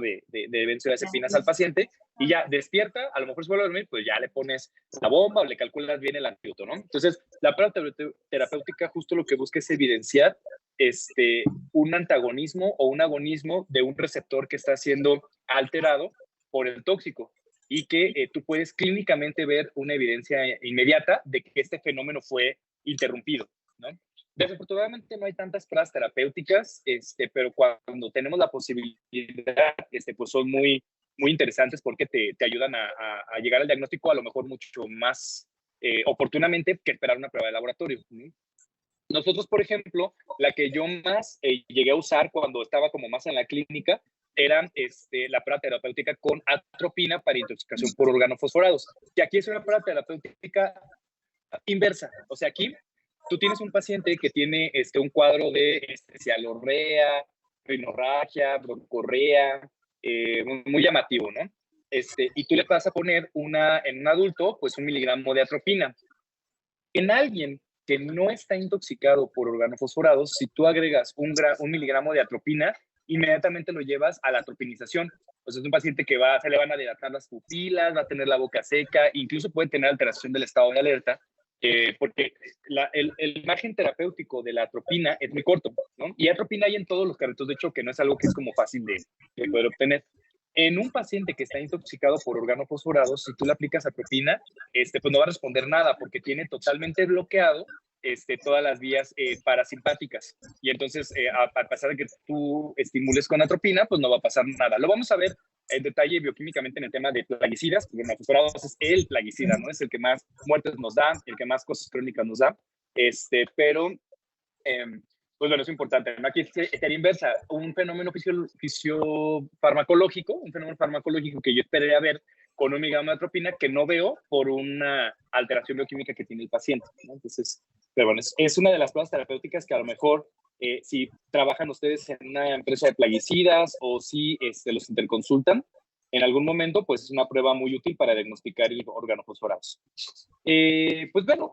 de benzodiazepinas al paciente y ya despierta, a lo mejor se vuelve a dormir, pues ya le pones la bomba o le calculas bien el antídoto, ¿no? Entonces, la prueba terapéutica justo lo que busca es evidenciar un antagonismo o un agonismo de un receptor que está siendo alterado por el tóxico y que tú puedes clínicamente ver una evidencia inmediata de que este fenómeno fue interrumpido, ¿no? Desafortunadamente no hay tantas pruebas terapéuticas, pero cuando tenemos la posibilidad, pues son muy, muy interesantes porque te ayudan a llegar al diagnóstico a lo mejor mucho más oportunamente que esperar una prueba de laboratorio, ¿no? Nosotros, por ejemplo, la que yo más llegué a usar cuando estaba como más en la clínica era la prueba terapéutica con atropina para intoxicación por organofosforados. Que aquí es una prueba terapéutica inversa. O sea, aquí tú tienes un paciente que tiene un cuadro de cialorrea, rinorragia, broncorrea, muy llamativo, ¿no? Y tú le vas a poner en un adulto, pues 1 miligramo de atropina. En alguien que no está intoxicado por organofosforados, si tú agregas 1 miligramo de atropina, inmediatamente lo llevas a la atropinización. O sea, es un paciente que se le van a dilatar las pupilas, va a tener la boca seca, incluso puede tener alteración del estado de alerta, porque el margen terapéutico de la atropina es muy corto, ¿no? Y atropina hay en todos los carritos de choque, no es algo que es como fácil de poder obtener. En un paciente que está intoxicado por organofosforados, si tú le aplicas atropina, pues no va a responder nada porque tiene totalmente bloqueado todas las vías parasimpáticas. Y entonces, a pesar de que tú estimules con atropina, pues no va a pasar nada. Lo vamos a ver en detalle bioquímicamente en el tema de plaguicidas, porque organofosforados es el plaguicida, ¿no? Es el que más muertes nos da, el que más cosas crónicas nos da. Pero pues bueno, es importante. Aquí estaría inversa, un fenómeno fisiofarmacológico, un fenómeno farmacológico que yo esperaría ver con 1 miligramo de atropina que no veo por una alteración bioquímica que tiene el paciente, ¿no? Entonces, pero bueno, es una de las pruebas terapéuticas que a lo mejor si trabajan ustedes en una empresa de plaguicidas o si los interconsultan, en algún momento, pues es una prueba muy útil para diagnosticar organofosforados. Pues bueno,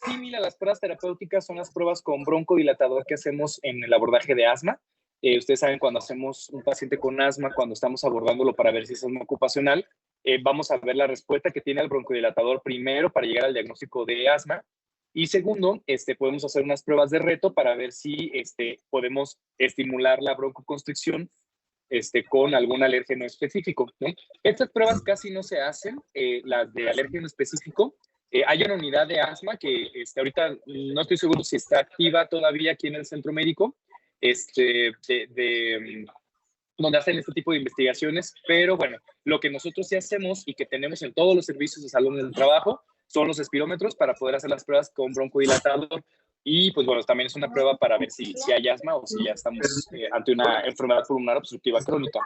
similar a las pruebas terapéuticas son las pruebas con broncodilatador que hacemos en el abordaje de asma. Ustedes saben, cuando hacemos un paciente con asma, cuando estamos abordándolo para ver si es asma ocupacional, vamos a ver la respuesta que tiene el broncodilatador primero para llegar al diagnóstico de asma. Y segundo, podemos hacer unas pruebas de reto para ver si podemos estimular la broncoconstricción con algún alérgeno específico, ¿no? Estas pruebas casi no se hacen, las de alérgeno específico. Hay una unidad de asma que ahorita no estoy seguro si está activa todavía aquí en el centro médico, donde hacen este tipo de investigaciones, pero bueno, lo que nosotros sí hacemos y que tenemos en todos los servicios de salud del trabajo son los espirómetros para poder hacer las pruebas con broncodilatador. Y pues bueno, también es una prueba para ver si hay asma o si ya estamos ante una enfermedad pulmonar obstructiva crónica.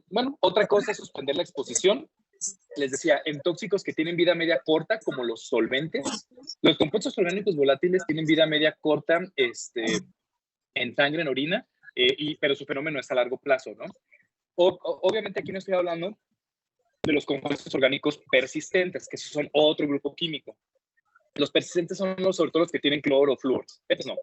Bueno, otra cosa es suspender la exposición. Les decía, en tóxicos que tienen vida media corta, como los solventes, los compuestos orgánicos volátiles tienen vida media corta en sangre, en orina, pero su fenómeno es a largo plazo, ¿no? Obviamente aquí no estoy hablando de los compuestos orgánicos persistentes, que esos son otro grupo químico. Los persistentes son sobre todo los que tienen cloro o flúoros. Estos no.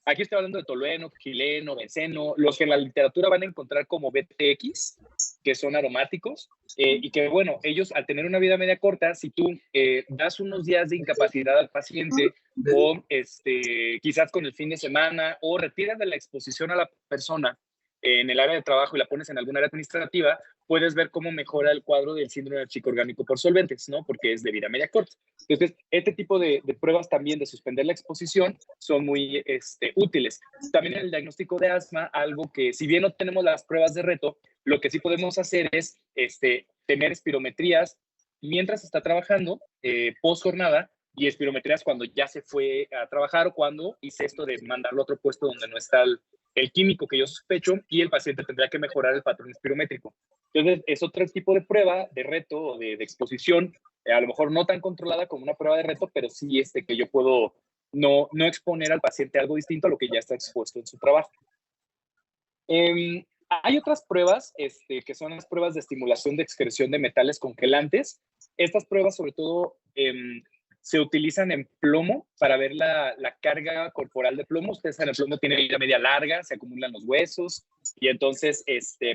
Aquí estoy hablando de tolueno, quileno, benceno, los que en la literatura van a encontrar como BTX, que son aromáticos, y que, bueno, ellos al tener una vida media corta, si tú das unos días de incapacidad al paciente o quizás con el fin de semana o retiras de la exposición a la persona en el área de trabajo y la pones en alguna área administrativa, puedes ver cómo mejora el cuadro del síndrome del chico orgánico por solventes, ¿no? Porque es de vida media corta. Entonces, este tipo de pruebas también de suspender la exposición son muy útiles. También en el diagnóstico de asma, algo que si bien no tenemos las pruebas de reto, lo que sí podemos hacer es tener espirometrías mientras está trabajando, post jornada, y espirometrías cuando ya se fue a trabajar o cuando hice esto de mandarlo a otro puesto donde no está el químico que yo sospecho y el paciente tendría que mejorar el patrón espirométrico. Entonces, es otro tipo de prueba, de reto o de exposición, a lo mejor no tan controlada como una prueba de reto, pero sí que yo puedo no exponer al paciente algo distinto a lo que ya está expuesto en su trabajo. Hay otras pruebas que son las pruebas de estimulación de excreción de metales congelantes. Estas pruebas, sobre todo, se utilizan en plomo para ver la carga corporal de plomo. Ustedes saben, el plomo tiene vida media larga, se acumulan los huesos, y entonces,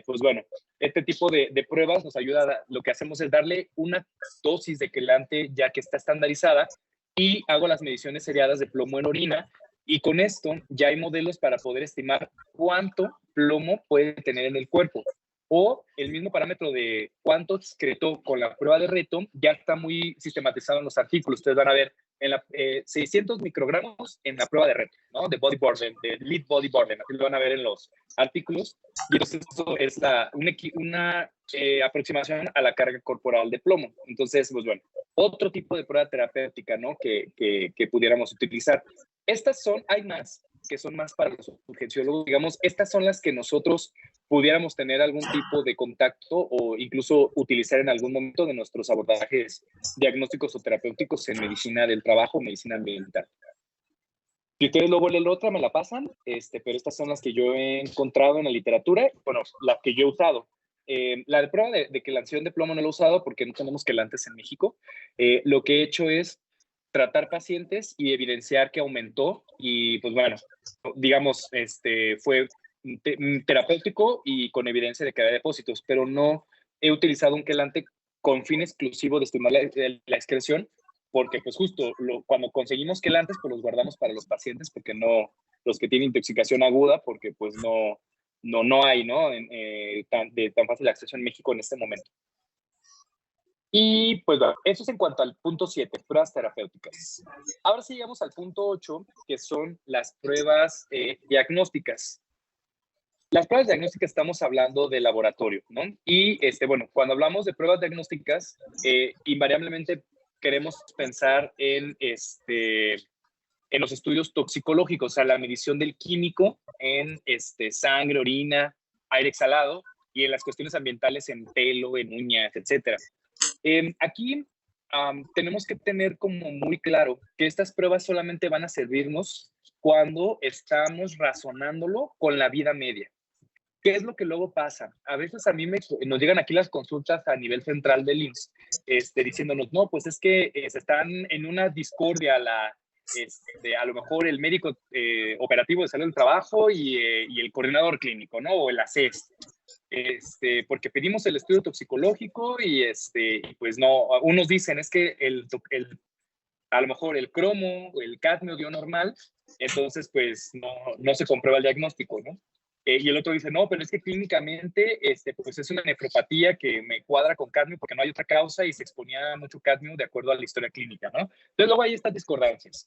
pues bueno, este tipo de pruebas nos ayuda, lo que hacemos es darle una dosis de quelante ya que está estandarizada, y hago las mediciones seriadas de plomo en orina, y con esto ya hay modelos para poder estimar cuánto plomo puede tener en el cuerpo. O el mismo parámetro de cuánto excretó con la prueba de reto ya está muy sistematizado en los artículos. Ustedes van a ver 600 microgramos en la prueba de reto, ¿no? De body burden, de lead body burden. Aquí lo van a ver en los artículos. Y entonces esto es una aproximación a la carga corporal de plomo. Entonces, pues bueno, otro tipo de prueba terapéutica, ¿no? Que pudiéramos utilizar. Hay más que son más para los urgenciólogos, digamos, estas son las que nosotros pudiéramos tener algún tipo de contacto o incluso utilizar en algún momento de nuestros abordajes diagnósticos o terapéuticos en medicina del trabajo o medicina ambiental. Si ustedes luego leen la otra, me la pasan, pero estas son las que yo he encontrado en la literatura, bueno, las que yo he usado. La de prueba de quelación de plomo no la he usado porque no tenemos quelantes en México. Lo que he hecho es tratar pacientes y evidenciar que aumentó, y pues bueno, digamos, fue terapéutico y con evidencia de que había depósitos, pero no he utilizado un quelante con fin exclusivo de estimular la excreción, porque pues justo cuando conseguimos quelantes, pues los guardamos para los pacientes, porque no, los que tienen intoxicación aguda, porque pues no hay, ¿no? Tan fácil acceso en México en este momento. Y pues bueno, eso es en cuanto al punto 7, pruebas terapéuticas. Ahora sí llegamos al punto 8, que son las pruebas diagnósticas. Las pruebas diagnósticas estamos hablando de laboratorio, ¿no? Y bueno, cuando hablamos de pruebas diagnósticas, invariablemente queremos pensar en los estudios toxicológicos, o sea, la medición del químico en sangre, orina, aire exhalado, y en las cuestiones ambientales en pelo, en uñas, etcétera. Aquí tenemos que tener como muy claro que estas pruebas solamente van a servirnos cuando estamos razonándolo con la vida media. ¿Qué es lo que luego pasa? A veces a mí nos llegan aquí las consultas a nivel central del IMSS, diciéndonos, no, pues es que se están en una discordia a lo mejor el médico operativo de salud del trabajo y el coordinador clínico, ¿no? O el ACES. Porque pedimos el estudio toxicológico y pues no, unos dicen es que a lo mejor el cromo o el cadmio dio normal, entonces pues no se comprueba el diagnóstico, ¿no? Y el otro dice, no, pero es que clínicamente pues es una nefropatía que me cuadra con cadmio porque no hay otra causa y se exponía mucho cadmio de acuerdo a la historia clínica, ¿no? Entonces luego hay estas discordancias.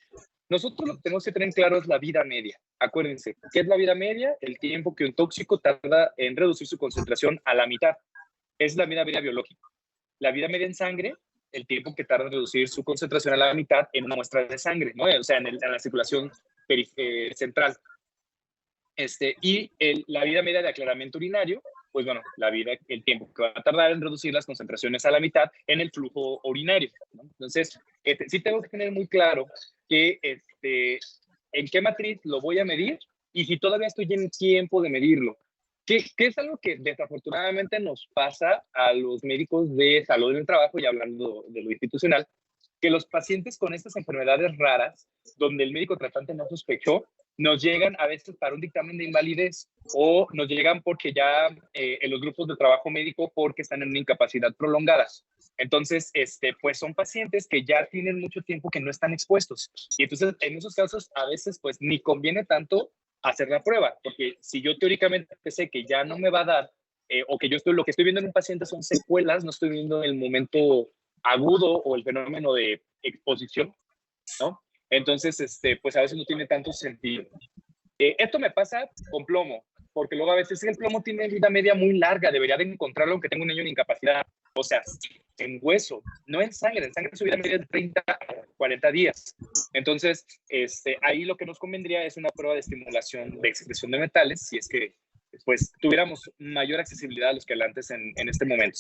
Nosotros lo que tenemos que tener claro es la vida media. Acuérdense, ¿qué es la vida media? El tiempo que un tóxico tarda en reducir su concentración a la mitad. Es la vida media biológica. La vida media en sangre, el tiempo que tarda en reducir su concentración a la mitad en una muestra de sangre, ¿no? O sea, en la circulación central. Y la vida media de aclaramiento urinario, pues bueno, el tiempo que va a tardar en reducir las concentraciones a la mitad en el flujo urinario, ¿no? Entonces, sí tengo que tener muy claro que en qué matriz lo voy a medir y si todavía estoy en tiempo de medirlo. Que es algo que desafortunadamente nos pasa a los médicos de salud en el trabajo, y hablando de lo institucional, que los pacientes con estas enfermedades raras, donde el médico tratante no sospechó, nos llegan a veces para un dictamen de invalidez o nos llegan porque ya en los grupos de trabajo médico porque están en una incapacidad prolongada. Entonces, pues son pacientes que ya tienen mucho tiempo que no están expuestos. Y entonces, en esos casos, a veces, pues ni conviene tanto hacer la prueba, porque si yo teóricamente sé que ya no me va a dar, o que lo que estoy viendo en un paciente son secuelas, no estoy viendo el momento agudo o el fenómeno de exposición, ¿no? Entonces, pues a veces no tiene tanto sentido. Esto me pasa con plomo, porque luego a veces el plomo tiene vida media muy larga, debería de encontrarlo aunque tenga un niño en incapacidad, o sea, en hueso, no en sangre su vida media es de 30 a 40 días. Entonces, ahí lo que nos convendría es una prueba de estimulación de excreción de metales, si es que pues tuviéramos mayor accesibilidad a los quelantes en este momento.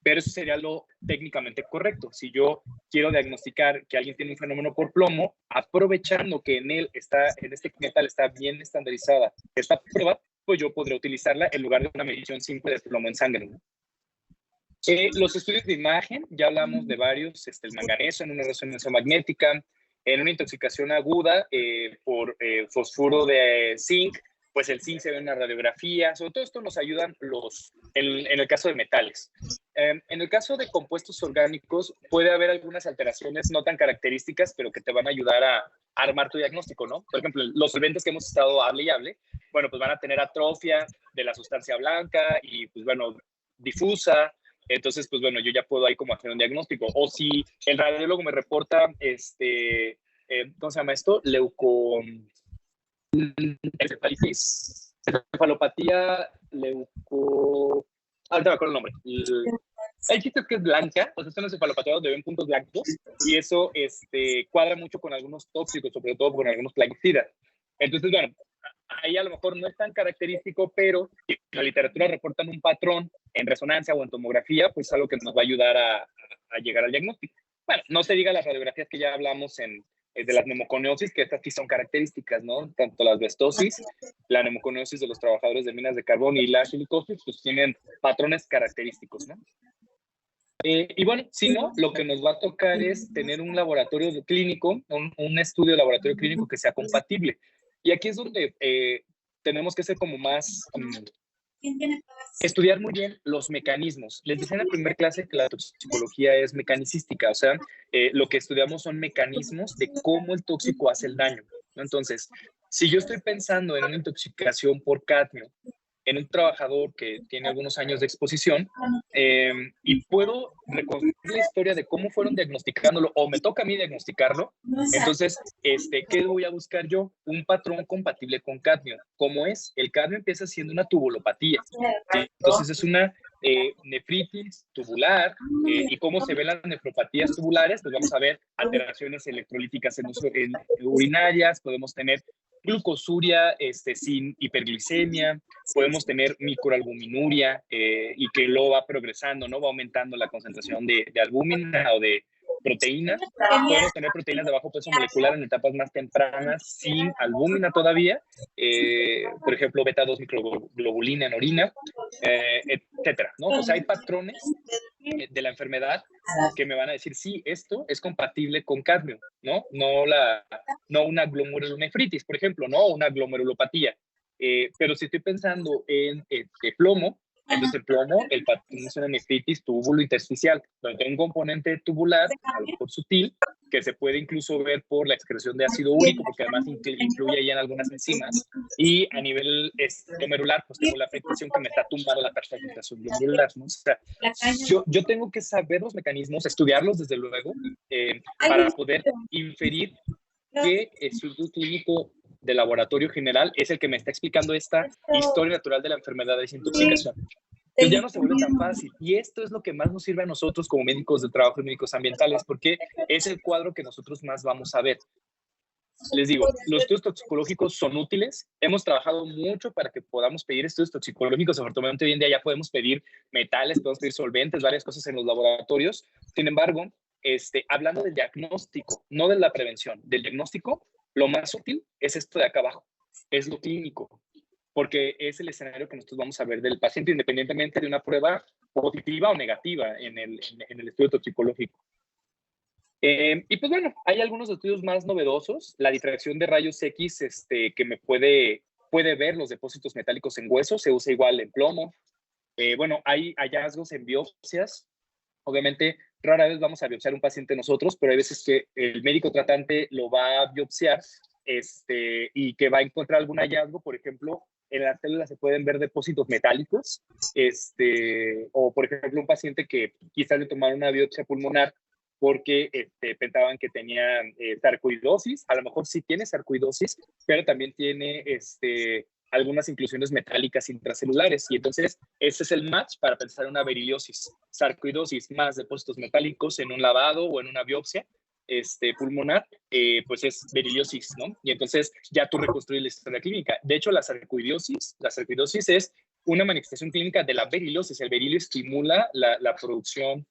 Pero eso sería lo técnicamente correcto. Si yo quiero diagnosticar que alguien tiene un fenómeno por plomo, aprovechando que en este metal está bien estandarizada esta prueba, pues yo podría utilizarla en lugar de una medición simple de plomo en sangre, ¿no? Los estudios de imagen, ya hablamos de varios, el manganeso en una resonancia magnética, en una intoxicación aguda por fosfuro de zinc, pues el zinc se ve en la radiografía. Sobre todo esto nos ayudan en el caso de metales. En el caso de compuestos orgánicos puede haber algunas alteraciones no tan características, pero que te van a ayudar a armar tu diagnóstico, ¿no? Por ejemplo, los solventes que hemos estado hable y hable, bueno, pues van a tener atrofia de la sustancia blanca y, pues bueno, difusa. Entonces, pues bueno, yo ya puedo ahí como hacer un diagnóstico. O si el radiólogo me reporta, ¿cómo se llama esto? Encefalopatía, ahorita me acuerdo el nombre. Hay chiste que es blanca, o sea, es una encefalopatía donde ven puntos blancos, y eso cuadra mucho con algunos tóxicos, sobre todo con algunos plaguicidas. Entonces, bueno, ahí a lo mejor no es tan característico, pero si la literatura reportan un patrón en resonancia o en tomografía, pues es algo que nos va a ayudar a llegar al diagnóstico. Bueno, no se diga las radiografías que ya hablamos de las neumoconiosis, que estas sí son características, ¿no? Tanto la asbestosis, la neumoconiosis de los trabajadores de minas de carbón y la silicosis, pues tienen patrones característicos, ¿no? Y bueno, si no, lo que nos va a tocar es tener un laboratorio clínico, un estudio de laboratorio clínico que sea compatible. Y aquí es donde tenemos que ser como más, estudiar muy bien los mecanismos. Les decía en la primera clase que la toxicología es mecanicística, o sea, lo que estudiamos son mecanismos de cómo el tóxico hace el daño, ¿no? Entonces, si yo estoy pensando en una intoxicación por cadmio, en un trabajador que tiene algunos años de exposición, y puedo reconstruir la historia de cómo fueron diagnosticándolo, o me toca a mí diagnosticarlo, entonces, ¿qué voy a buscar yo? Un patrón compatible con cadmio. ¿Cómo es? El cadmio empieza siendo una tubulopatía. Entonces, es una nefritis tubular, y cómo se ven las nefropatías tubulares, pues vamos a ver alteraciones electrolíticas en urinarias, podemos tener glucosuria sin hiperglicemia, podemos tener microalbuminuria, y que luego va progresando, ¿no? Va aumentando la concentración de albúmina o de proteína. Podemos tener proteínas de bajo peso molecular en etapas más tempranas sin albúmina todavía, por ejemplo, beta-2 microglobulina en orina, etcétera, ¿no? O sea, hay patrones de la enfermedad que me van a decir, sí, esto es compatible con cadmio, ¿no? No una glomerulonefritis, por ejemplo, ¿no? Una glomerulopatía. Pero si estoy pensando en plomo, entonces el plomo, el patrón es una nefritis túbulo intersticial, donde hay un componente tubular, a lo mejor sutil, que se puede incluso ver por la excreción de ácido úrico, porque además influye ahí en algunas enzimas, y a nivel glomerular, pues tengo la afectación que me está tumbando la tasa de filtración glomerular, ¿no? O sea, yo tengo que saber los mecanismos, estudiarlos desde luego, para poder inferir que el estudio clínico de laboratorio general es el que me está explicando esta historia natural de la enfermedad de desintoxicación. Entonces ya no se vuelve tan fácil. Y esto es lo que más nos sirve a nosotros como médicos de trabajo y médicos ambientales, porque es el cuadro que nosotros más vamos a ver. Les digo, los estudios toxicológicos son útiles. Hemos trabajado mucho para que podamos pedir estudios toxicológicos. Afortunadamente, hoy en día ya podemos pedir metales, podemos pedir solventes, varias cosas en los laboratorios. Sin embargo, hablando del diagnóstico, no de la prevención, del diagnóstico, lo más útil es esto de acá abajo, es lo clínico, porque es el escenario que nosotros vamos a ver del paciente independientemente de una prueba positiva o negativa en el estudio toxicológico. Y pues bueno, hay algunos estudios más novedosos. La difracción de rayos X que me puede ver los depósitos metálicos en huesos, se usa igual en plomo. Bueno, hay hallazgos en biopsias. Obviamente, rara vez vamos a biopsiar un paciente nosotros, pero hay veces que el médico tratante lo va a biopsiar y que va a encontrar algún hallazgo. Por ejemplo, en las células se pueden ver depósitos metálicos, o por ejemplo, un paciente que quizás le tomaron una biopsia pulmonar porque pensaban que tenía sarcoidosis. A lo mejor sí tiene sarcoidosis, pero también tiene algunas inclusiones metálicas intracelulares, y entonces ese es el match para pensar en una beriliosis, sarcoidosis más depósitos metálicos en un lavado o en una biopsia pulmonar, pues es beriliosis, ¿no? Y entonces ya tú reconstruyes la historia clínica. De hecho, la sarcoidosis es una manifestación clínica de la beriliosis. El berilio estimula la producción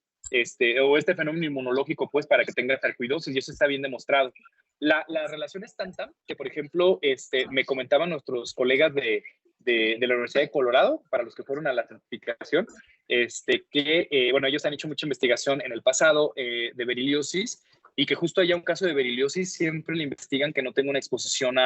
o este fenómeno inmunológico, pues, para que tenga sarcoidosis, y eso está bien demostrado. La relación es tanta que, por ejemplo, me comentaban nuestros colegas de de la Universidad de Colorado, para los que fueron a la certificación, bueno, ellos han hecho mucha investigación en el pasado de beriliosis, y que justo haya un caso de beriliosis, siempre le investigan que no tenga una exposición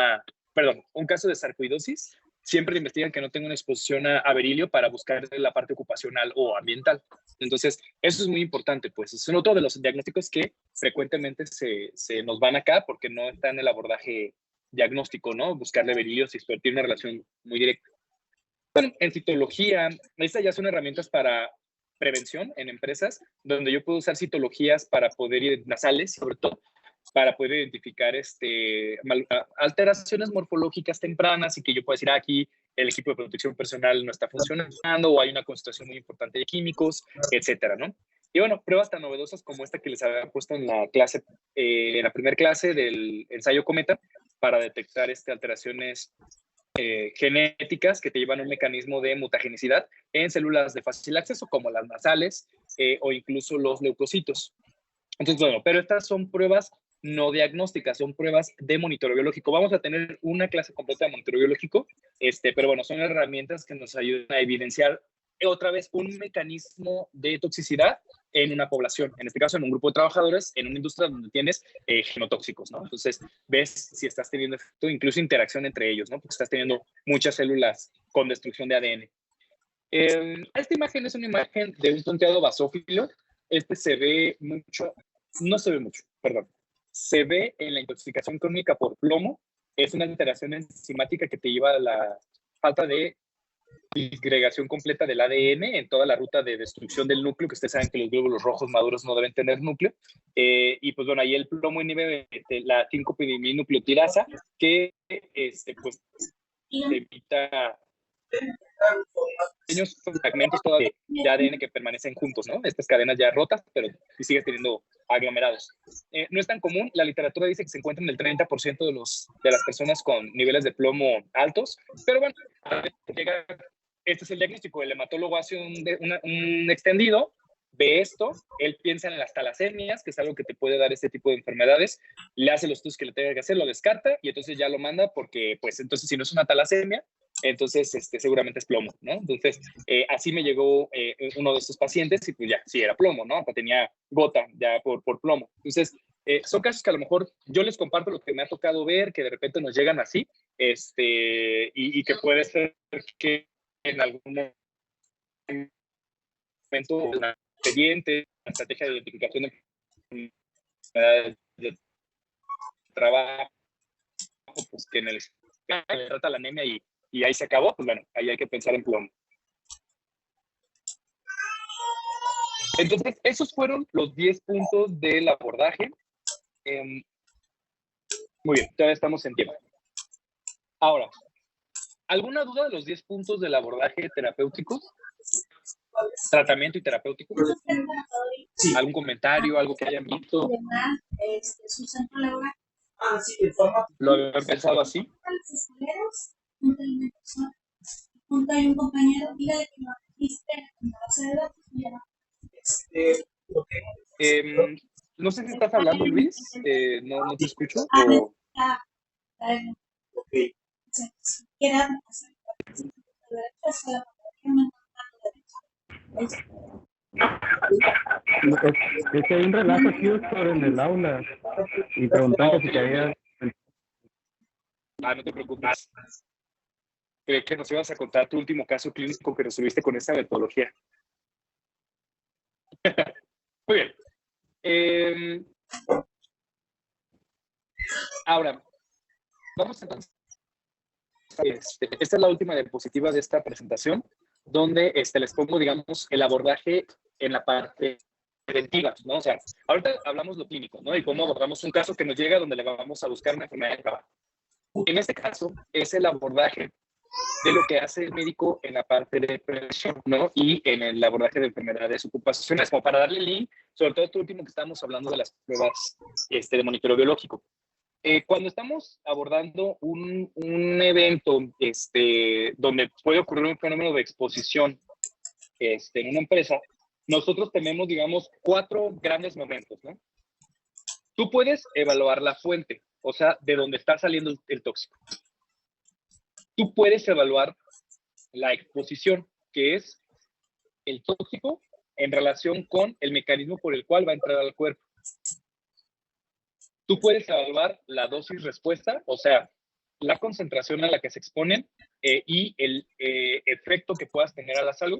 un caso de sarcoidosis, siempre le investigan que no tenga una exposición a berilio para buscar la parte ocupacional o ambiental. Entonces, eso es muy importante, pues es otro de los diagnósticos que frecuentemente se nos van acá porque no está en el abordaje diagnóstico, ¿no? Buscarle beriliosis, pero tiene una relación muy directa. Bueno, en citología, estas ya son herramientas para prevención en empresas, donde yo puedo usar citologías para poder, nasales sobre todo, para poder identificar alteraciones morfológicas tempranas y que yo pueda decir, aquí el equipo de protección personal no está funcionando o hay una concentración muy importante de químicos, etcétera, ¿no? Y bueno, pruebas tan novedosas como esta que les había puesto en la clase, en la primera clase del ensayo Cometa, para detectar alteraciones genéticas que te llevan a un mecanismo de mutagenicidad en células de fácil acceso, como las nasales o incluso los leucocitos. Entonces, bueno, pero estas son pruebas no diagnósticas, son pruebas de monitoreo biológico. Vamos a tener una clase completa de monitoreo biológico, pero bueno, son herramientas que nos ayudan a evidenciar otra vez un mecanismo de toxicidad en una población, en este caso en un grupo de trabajadores, en una industria donde tienes genotóxicos, ¿no? Entonces, ves si estás teniendo efecto, incluso interacción entre ellos, ¿no? Porque estás teniendo muchas células con destrucción de ADN. Esta imagen es una imagen de un tonteado basófilo. Se ve mucho, no se ve mucho, perdón. Se ve en la intoxicación crónica por plomo. Es una alteración enzimática que te lleva a la falta de disgregación completa del ADN en toda la ruta de destrucción del núcleo, que ustedes saben que los glóbulos rojos maduros no deben tener núcleo. Y pues bueno, ahí el plomo inhibe la 5-pidiminucleotirasa, que pues evita pequeños fragmentos todavía de ADN que permanecen juntos, ¿no? Estas cadenas ya rotas, pero sí sigues teniendo aglomerados. No es tan común, la literatura dice que se encuentra en el 30% de las personas con niveles de plomo altos, pero bueno, este es el diagnóstico. El hematólogo hace un extendido, ve esto, él piensa en las talasemias, que es algo que te puede dar este tipo de enfermedades, le hace los estudios que le tenga que hacer, lo descarta y entonces ya lo manda porque, pues, entonces si no es una talasemia, entonces seguramente es plomo, ¿no? Entonces, así me llegó uno de estos pacientes y pues ya, sí era plomo, ¿no? Tenía gota ya por plomo. Entonces, son casos que a lo mejor yo les comparto lo que me ha tocado ver, que de repente nos llegan así, y que puede ser que en algún momento una expediente, una estrategia de identificación de enfermedades de trabajo, pues que en el trata la anemia y ahí se acabó, pues bueno, ahí hay que pensar en plomo. Entonces, esos fueron los 10 puntos del abordaje. Muy bien, todavía estamos en tiempo. Ahora, ¿alguna duda de los 10 puntos del abordaje terapéutico? Tratamiento y terapéutico. Sí. ¿Algún comentario, algo que hayan visto? ¿Lo habían pensado así? Junto hay un compañero, diga de que no existe no sé si estás hablando, Luis. No te escucho. Okay. Es que hay un relajo aquí, doctor, en el aula y preguntaba si había... No te preocupes. Creí que nos ibas a contar tu último caso clínico que resolviste con esa metodología. Muy bien. Ahora, vamos entonces. Esta es la última diapositiva de esta presentación, donde les pongo, digamos, el abordaje en la parte preventiva, ¿no? O sea, ahorita hablamos lo clínico, ¿no? Y cómo abordamos un caso que nos llega donde le vamos a buscar una enfermedad de trabajo. En este caso, es el abordaje de lo que hace el médico en la parte de prevención, ¿no? Y en el abordaje de enfermedades ocupacionales, como para darle link, sobre todo esto último que estamos hablando de las pruebas de monitoreo biológico. Cuando estamos abordando un evento donde puede ocurrir un fenómeno de exposición en una empresa, nosotros tenemos, digamos, 4 grandes momentos, ¿no? Tú puedes evaluar la fuente, o sea, de dónde está saliendo el tóxico. Tú puedes evaluar la exposición, que es el tóxico en relación con el mecanismo por el cual va a entrar al cuerpo. Tú puedes evaluar la dosis respuesta, o sea, la concentración a la que se exponen y el efecto que puedas tener a la salud.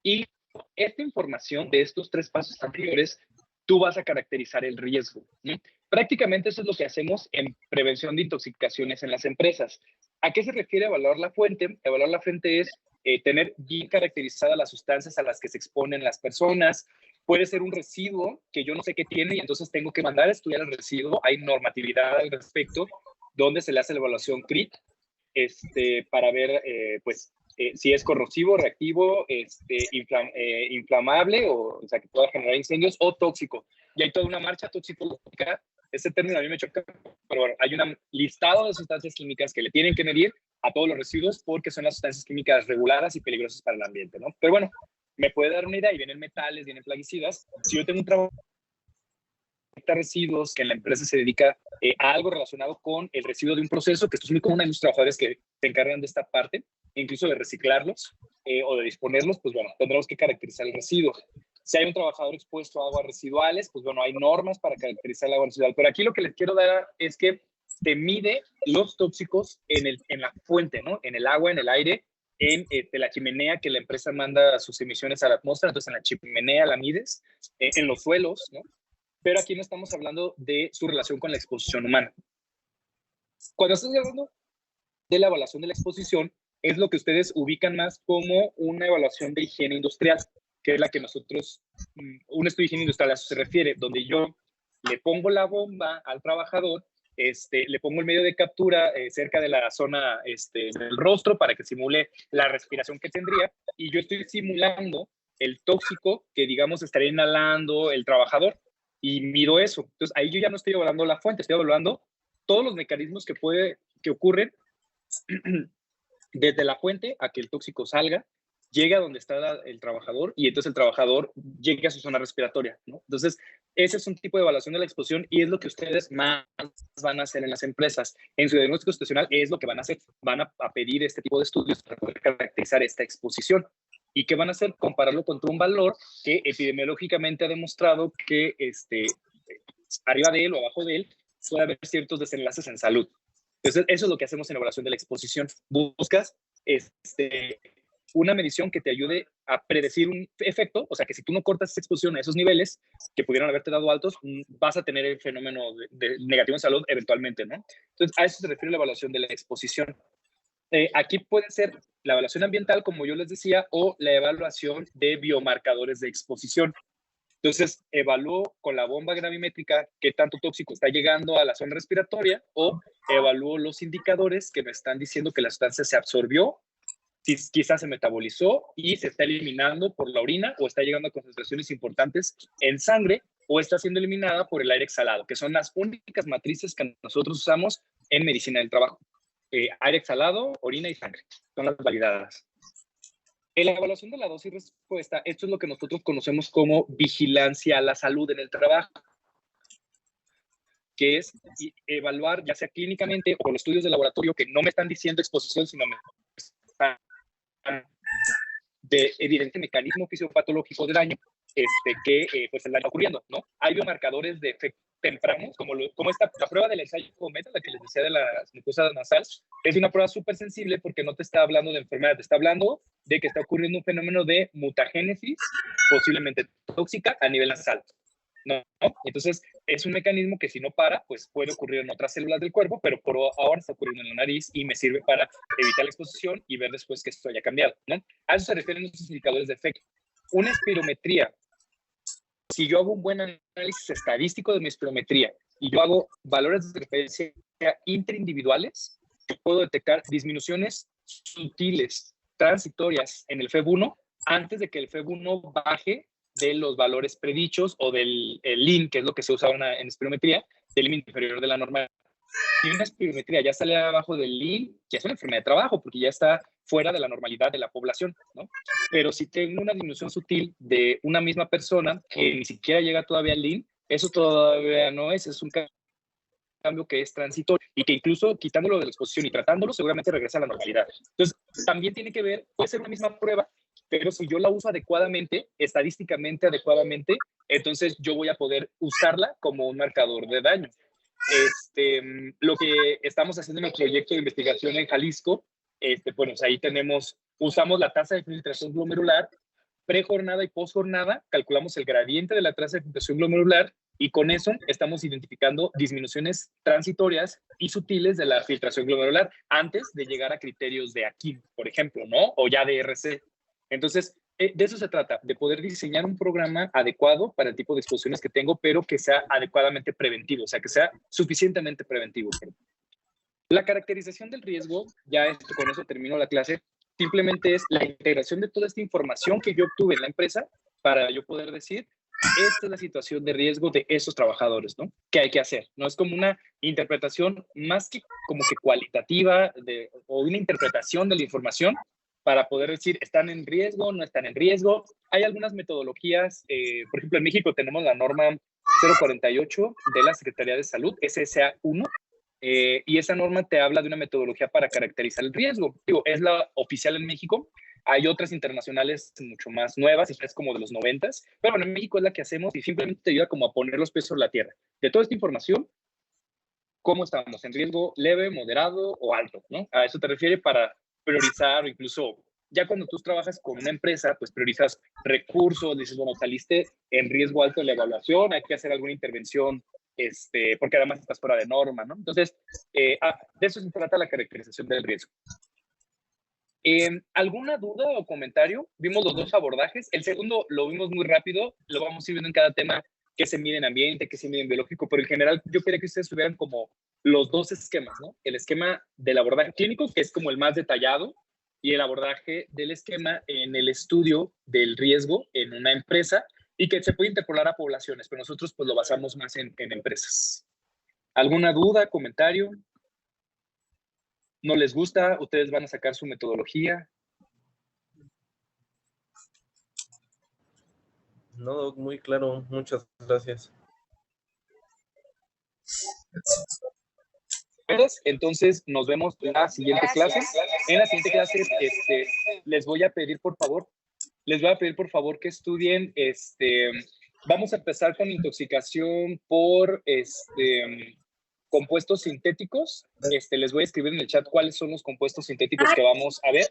Y esta información de estos 3 pasos anteriores, tú vas a caracterizar el riesgo, ¿no? Prácticamente eso es lo que hacemos en prevención de intoxicaciones en las empresas. ¿A qué se refiere evaluar la fuente? Evaluar la fuente es tener bien caracterizadas las sustancias a las que se exponen las personas. Puede ser un residuo que yo no sé qué tiene y entonces tengo que mandar a estudiar el residuo. Hay normatividad al respecto donde se le hace la evaluación CRIT para ver pues, si es corrosivo, reactivo, inflamable, o sea, que pueda generar incendios, o tóxico. Y hay toda una marcha toxicológica. Ese término a mí me choca, pero bueno, hay un listado de sustancias químicas que le tienen que medir a todos los residuos porque son las sustancias químicas reguladas y peligrosas para el ambiente, ¿no? Pero bueno, me puede dar una idea, y vienen metales, vienen plaguicidas. Si yo tengo un trabajo de residuos, que en la empresa se dedica a algo relacionado con el residuo de un proceso, que esto es muy común, hay muchos trabajadores que se encargan de esta parte, incluso de reciclarlos o de disponerlos, pues bueno, tendremos que caracterizar el residuo. Si hay un trabajador expuesto a aguas residuales, pues bueno, hay normas para caracterizar el agua residual. Pero aquí lo que les quiero dar es que te mide los tóxicos en la fuente, ¿no? En el agua, en el aire, en la chimenea que la empresa manda sus emisiones a la atmósfera, entonces en la chimenea la mides, en los suelos, ¿no? Pero aquí no estamos hablando de su relación con la exposición humana. Cuando estamos hablando de la evaluación de la exposición, es lo que ustedes ubican más como una evaluación de higiene industrial, que es la que nosotros, un estudio de higiene industrial a eso se refiere, donde yo le pongo la bomba al trabajador, le pongo el medio de captura cerca de la zona del rostro para que simule la respiración que tendría, y yo estoy simulando el tóxico que, digamos, estaría inhalando el trabajador, y mido eso. Entonces, ahí yo ya no estoy evaluando la fuente, estoy evaluando todos los mecanismos que ocurren desde la fuente a que el tóxico salga, llegue a donde está el trabajador y entonces el trabajador llegue a su zona respiratoria, ¿no? Entonces, ese es un tipo de evaluación de la exposición y es lo que ustedes más van a hacer en las empresas. En su diagnóstico situacional es lo que van a hacer. Van a pedir este tipo de estudios para poder caracterizar esta exposición. ¿Y qué van a hacer? Compararlo contra un valor que epidemiológicamente ha demostrado que arriba de él o abajo de él puede haber ciertos desenlaces en salud. Entonces, eso es lo que hacemos en la evaluación de la exposición. Buscas una medición que te ayude a predecir un efecto, o sea, que si tú no cortas esa exposición a esos niveles que pudieran haberte dado altos, vas a tener el fenómeno de negativo en salud eventualmente, ¿no? Entonces, a eso se refiere la evaluación de la exposición. Aquí puede ser la evaluación ambiental, como yo les decía, o la evaluación de biomarcadores de exposición. Entonces, evalúo con la bomba gravimétrica qué tanto tóxico está llegando a la zona respiratoria o evalúo los indicadores que me están diciendo que la sustancia se absorbió, si quizás se metabolizó y se está eliminando por la orina o está llegando a concentraciones importantes en sangre o está siendo eliminada por el aire exhalado, que son las únicas matrices que nosotros usamos en medicina del trabajo. Aire exhalado, orina y sangre. Son las validadas. En la evaluación de la dosis respuesta, esto es lo que nosotros conocemos como vigilancia a la salud en el trabajo, que es evaluar, ya sea clínicamente o con estudios de laboratorio, que no me están diciendo exposición, sino me están de evidente mecanismo fisiopatológico de daño que pues está ocurriendo, ¿no? Hay biomarcadores de efecto tempranos, como la prueba del ensayo Cometa, la que les decía de las mucosas nasales, es una prueba súper sensible porque no te está hablando de enfermedad, te está hablando de que está ocurriendo un fenómeno de mutagénesis, posiblemente tóxica, a nivel nasal, ¿no? Entonces, es un mecanismo que si no para, pues puede ocurrir en otras células del cuerpo, pero por ahora está ocurriendo en la nariz y me sirve para evitar la exposición y ver después que esto haya cambiado, ¿no? A eso se refieren estos indicadores de efecto. Una espirometría, si yo hago un buen análisis estadístico de mi espirometría y yo hago valores de referencia intraindividuales, puedo detectar disminuciones sutiles, transitorias en el FEB1 antes de que el FEB1 baje de los valores predichos o del LIN, que es lo que se usa en espirometría, del límite inferior de la normal. Si una espirometría ya sale abajo del LIN, ya es una enfermedad de trabajo, porque ya está fuera de la normalidad de la población, ¿no? Pero si tengo una disminución sutil de una misma persona que ni siquiera llega todavía al LIN, eso todavía no es un cambio que es transitorio y que incluso quitándolo de la exposición y tratándolo seguramente regresa a la normalidad. Entonces, también tiene que ver, puede ser una misma prueba, pero si yo la uso adecuadamente, estadísticamente adecuadamente, entonces yo voy a poder usarla como un marcador de daño. Lo que estamos haciendo en el proyecto de investigación en Jalisco, bueno, pues ahí usamos la tasa de filtración glomerular, prejornada y posjornada, calculamos el gradiente de la tasa de filtración glomerular y con eso estamos identificando disminuciones transitorias y sutiles de la filtración glomerular antes de llegar a criterios de AKIM, por ejemplo, ¿no? O ya de RC. Entonces, de eso se trata, de poder diseñar un programa adecuado para el tipo de exposiciones que tengo, pero que sea adecuadamente preventivo, o sea, que sea suficientemente preventivo. La caracterización del riesgo, con eso termino la clase, simplemente es la integración de toda esta información que yo obtuve en la empresa para yo poder decir, esta es la situación de riesgo de esos trabajadores, ¿no? ¿Qué hay que hacer? No es como una interpretación más que como que cualitativa o una interpretación de la información para poder decir, ¿están en riesgo? ¿No están en riesgo? Hay algunas metodologías, por ejemplo, en México tenemos la norma 048 de la Secretaría de Salud, SSA 1, y esa norma te habla de una metodología para caracterizar el riesgo. Digo, es la oficial en México. Hay otras internacionales mucho más nuevas, es como de los 90s, pero bueno, en México es la que hacemos y simplemente te ayuda como a poner los pies sobre la tierra. De toda esta información, ¿cómo estamos? ¿En riesgo leve, moderado o alto? ¿No? A eso te refiere para priorizar o incluso ya cuando tú trabajas con una empresa, pues priorizas recursos, dices, bueno, saliste en riesgo alto en la evaluación, hay que hacer alguna intervención, porque además estás fuera de norma, ¿no? Entonces, de eso se trata la caracterización del riesgo. ¿Alguna duda o comentario? Vimos los dos abordajes. El segundo lo vimos muy rápido, lo vamos a ir viendo en cada tema, qué se mide en ambiente, qué se mide en biológico, pero en general yo quería que ustedes tuvieran como los dos esquemas, ¿no? El esquema del abordaje clínico, que es como el más detallado, y el abordaje del esquema en el estudio del riesgo en una empresa y que se puede interpolar a poblaciones, pero nosotros pues lo basamos más en empresas. ¿Alguna duda, comentario? ¿No les gusta? ¿Ustedes van a sacar su metodología? No, muy claro. Muchas gracias. Entonces, nos vemos en la siguiente clase. En la siguiente clase, les voy a pedir, por favor, que estudien, vamos a empezar con intoxicación por, compuestos sintéticos. Les voy a escribir en el chat cuáles son los compuestos sintéticos que vamos a ver,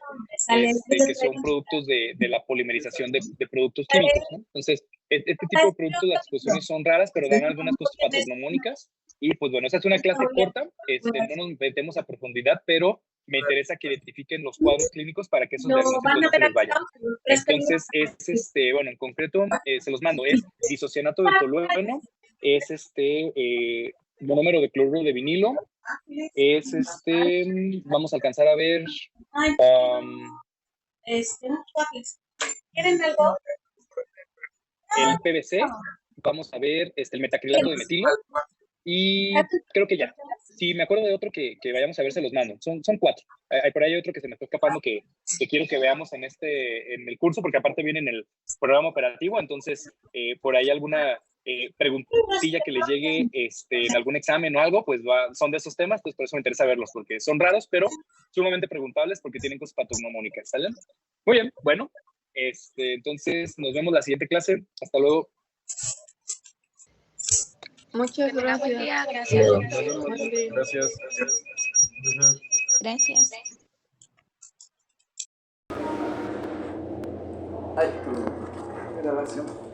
que son productos de la polimerización de productos químicos, ¿no? Entonces, este tipo de productos, las exposiciones son raras, pero dan algunas cosas patognomónicas. Y pues bueno, esa es una clase corta, no nos metemos a profundidad, pero me interesa que identifiquen los cuadros clínicos para que esos diagnósticos no se les vayan. Entonces, bueno, en concreto, se los mando, es isocianato de tolueno, es monómero de cloruro de vinilo, es vamos a alcanzar a ver ¿Quieren algo? el PVC, vamos a ver el metacrilato de metilo y creo que ya. Si me acuerdo de otro que vayamos a ver, se los mando. Son 4. Por ahí hay otro que se me está escapando que quiero que veamos en el curso, porque aparte viene en el programa operativo, entonces por ahí alguna preguntilla que les llegue en algún examen o algo, pues son de esos temas, pues por eso me interesa verlos, porque son raros, pero sumamente preguntables porque tienen cosas patognomónicas, ¿salen? Muy bien, bueno, entonces nos vemos la siguiente clase. Hasta luego. Muchas gracias. Buen día, gracias. Gracias. Gracias. Ay, tu grabación.